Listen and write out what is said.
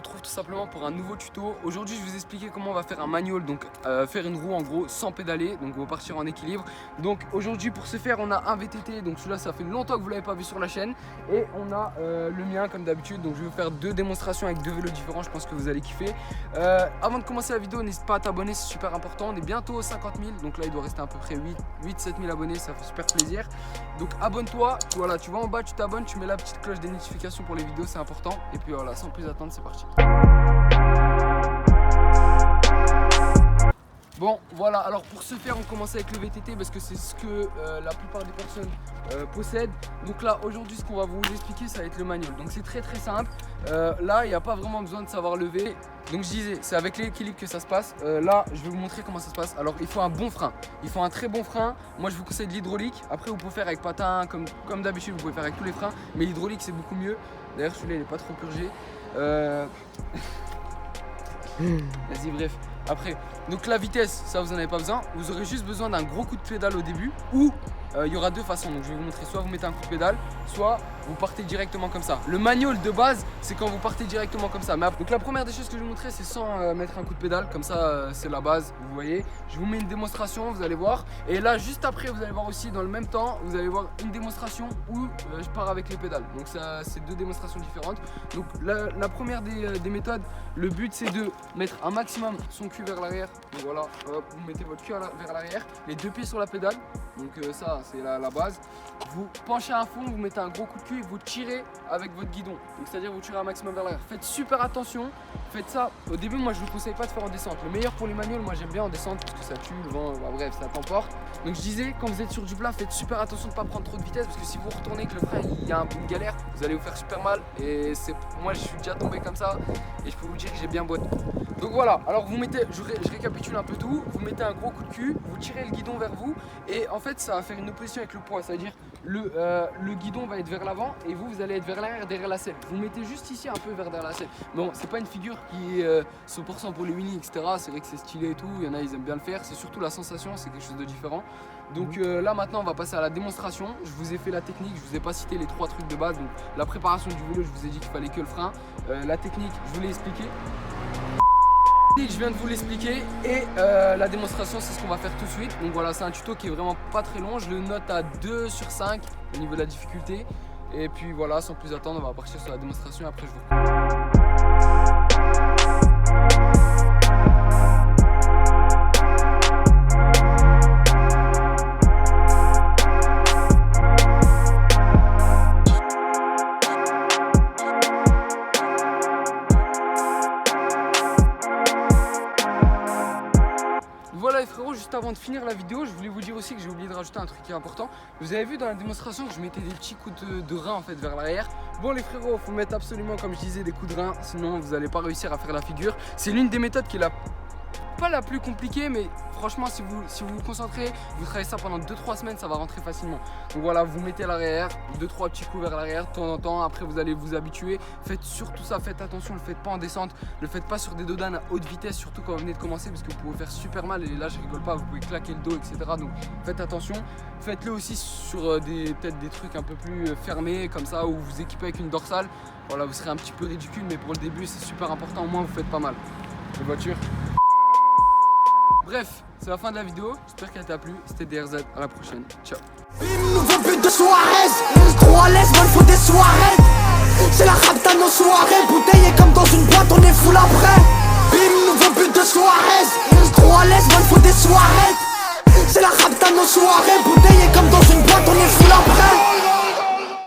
retrouve tout simplement pour un nouveau tuto. Aujourd'hui je vais vous expliquer comment on va faire un manual, donc faire une roue en gros sans pédaler, donc on va partir en équilibre. Donc aujourd'hui pour ce faire on a un VTT, donc celui-là ça fait longtemps que vous l'avez pas vu sur la chaîne. Et on a le mien comme d'habitude, donc je vais vous faire deux démonstrations avec deux vélos différents, je pense que vous allez kiffer. Avant de commencer la vidéo, n'hésite pas à t'abonner, c'est super important, on est bientôt aux 50 000, donc là il doit rester à peu près 8-7 000 abonnés, ça fait super plaisir. Donc abonne-toi, voilà, tu vas en bas, tu t'abonnes, tu mets la petite cloche des notifications pour les vidéos, c'est important. Et puis voilà, sans plus attendre, c'est parti. Bon voilà, alors pour ce faire on commence avec le VTT parce que c'est ce que la plupart des personnes possèdent. Donc là aujourd'hui ce qu'on va vous expliquer ça va être le manual. Donc c'est très simple, là il n'y a pas vraiment besoin de savoir lever. Donc je disais c'est avec l'équilibre que ça se passe. Là je vais vous montrer comment ça se passe. Alors il faut un bon frein, il faut un très bon frein. Moi je vous conseille de l'hydraulique. Après vous pouvez faire avec patin comme d'habitude, vous pouvez faire avec tous les freins. Mais l'hydraulique c'est beaucoup mieux. D'ailleurs celui-là il n'est pas trop purgé. Vas-y bref. Après, donc la vitesse, ça vous en avez pas besoin. Vous aurez juste besoin d'un gros coup de pédale au début. Ou il y aura deux façons. Donc je vais vous montrer, soit vous mettez un coup de pédale, soit vous partez directement comme ça. Le manual de base, c'est quand vous partez directement comme ça. Donc la première des choses que je vais vous montrer, c'est sans mettre un coup de pédale. Comme ça, c'est la base, vous voyez. Je vous mets une démonstration, vous allez voir. Et là, juste après, vous allez voir aussi, dans le même temps, vous allez voir une démonstration où je pars avec les pédales. Donc ça, c'est deux démonstrations différentes. Donc la première des méthodes, le but c'est de mettre un maximum son cul vers l'arrière. Donc voilà, hop, vous mettez votre cul vers l'arrière, les deux pieds sur la pédale. Donc ça, c'est la base. Vous penchez à fond, vous mettez un gros coup de cul et vous tirez avec votre guidon. Donc c'est-à-dire vous tirez un maximum vers l'arrière. Faites super attention, faites ça. Au début, moi je vous conseille pas de faire en descente. Le meilleur pour les manuels, moi j'aime bien en descente parce que ça tue, le vent, bah, bref, ça t'emporte. Donc je disais, quand vous êtes sur du plat, faites super attention de ne pas prendre trop de vitesse parce que si vous retournez que le frein il y a une galère, vous allez vous faire super mal. Et moi je suis déjà tombé comme ça et je peux vous dire que j'ai bien boité. Donc voilà, alors vous mettez, je récapitule un peu tout, vous mettez un gros coup de cul, vous tirez le guidon vers vous et en fait ça va faire une opposition avec le poids, c'est-à-dire le guidon va être vers l'avant et vous allez être vers l'arrière derrière la selle. Vous mettez juste ici un peu vers derrière la selle. Bon, c'est pas une figure qui est 100% pour les mini, etc. C'est vrai que c'est stylé et tout, il y en a ils aiment bien le faire, c'est surtout la sensation, c'est quelque chose de différent. Donc là maintenant on va passer à la démonstration. Je vous ai fait la technique, je vous ai pas cité les trois trucs de base. Donc la préparation du vélo, je vous ai dit qu'il fallait que le frein. La technique, je vous l'ai expliqué. Je viens de vous l'expliquer et la démonstration c'est ce qu'on va faire tout de suite. Donc voilà, c'est un tuto qui est vraiment pas très long, je le note à 2 sur 5 au niveau de la difficulté. Et puis voilà, sans plus attendre, on va partir sur la démonstration et après je vous... Voilà les frérots, juste avant de finir la vidéo, je voulais vous dire aussi que j'ai oublié de rajouter un truc qui est important. Vous avez vu dans la démonstration que je mettais des petits coups de rein en fait vers l'arrière. Bon les frérots, il faut mettre absolument comme je disais des coups de rein, sinon vous n'allez pas réussir à faire la figure. C'est l'une des méthodes qui est pas la plus compliquée, mais franchement si vous vous concentrez, vous travaillez ça pendant 2-3 semaines, ça va rentrer facilement. Donc voilà, vous mettez à l'arrière, 2-3 petits coups vers l'arrière de temps en temps, après vous allez vous habituer. Faites surtout ça, faites attention, ne le faites pas en descente, ne le faites pas sur des dodanes à haute vitesse, surtout quand vous venez de commencer parce que vous pouvez faire super mal et là je rigole pas, vous pouvez claquer le dos, etc. Donc faites attention, faites-le aussi sur peut-être des trucs un peu plus fermés comme ça, où vous équipez avec une dorsale. Voilà, vous serez un petit peu ridicule, mais pour le début c'est super important, au moins vous faites pas mal. Les voitures. Bref, c'est la fin de la vidéo, j'espère qu'elle t'a plu, c'était DRZ, à la prochaine, ciao. Nouveau but de soirée, trop à l'aise, moi il faut des soirées. C'est la rapta nos soirées, bouteillé comme dans une boîte, on est full après. Nouveau but de soirée, trop à l'aise, moi il faut des soirées. C'est la rapta nos soirées, bouteillé comme dans une boîte, on est full après.